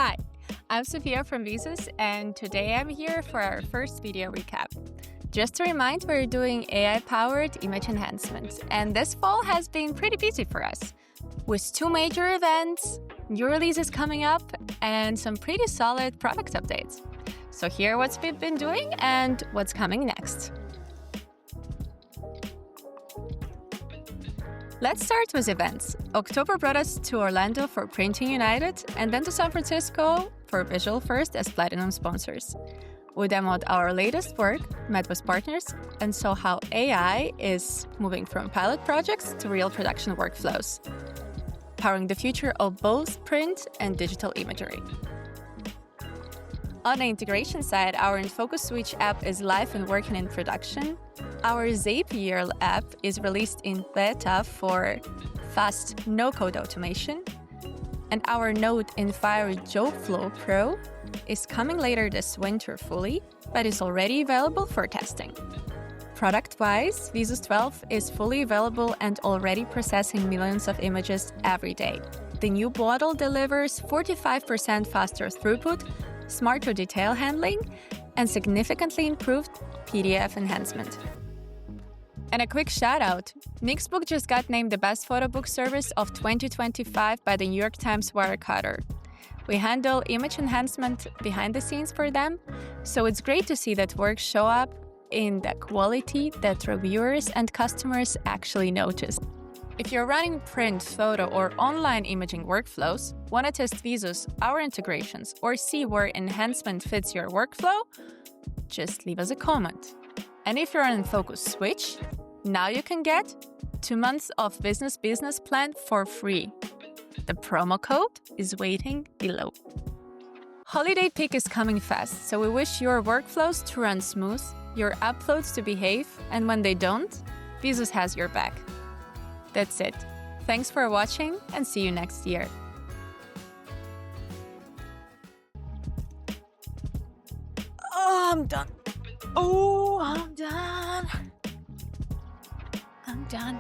Hi, I'm Sophia from Viesus, and today I'm here for our first video recap. Just to remind, we're doing AI-powered image enhancement, and this fall has been pretty busy for us, with 2 major events, new releases coming up, and some pretty solid product updates. So here are what we've been doing and what's coming next. Let's start with events. October brought us to Orlando for Printing United and then to San Francisco for Visual First as Platinum sponsors. We demoed our latest work, met with partners, and saw how AI is moving from pilot projects to real production workflows, powering the future of both print and digital imagery. On the integration side, our Enfocus Switch app is live and working in production. Our Zapier app is released in beta for fast no-code automation. And our Node and Fire JobFlow Pro is coming later this winter fully, but is already available for testing. Product-wise, Viesus 12 is fully available and already processing millions of images every day. The new model delivers 45% faster throughput, smarter detail handling, and significantly improved PDF enhancement. And a quick shout-out, Mixbook just got named the best photo book service of 2025 by the New York Times Wirecutter. We handle image enhancement behind the scenes for them, so it's great to see that work show up in the quality that reviewers and customers actually notice. If you're running print, photo, or online imaging workflows, want to test Viesus, our integrations, or see where enhancement fits your workflow, just leave us a comment. And if you're on Enfocus Switch, now you can get 2 months of Viesus Business Plan for free. The promo code is waiting below. Holiday peak is coming fast, so we wish your workflows to run smooth, your uploads to behave, and when they don't, Viesus has your back. That's it. Thanks for watching and see you next year. Oh, I'm done. Oh, I'm done. I'm done.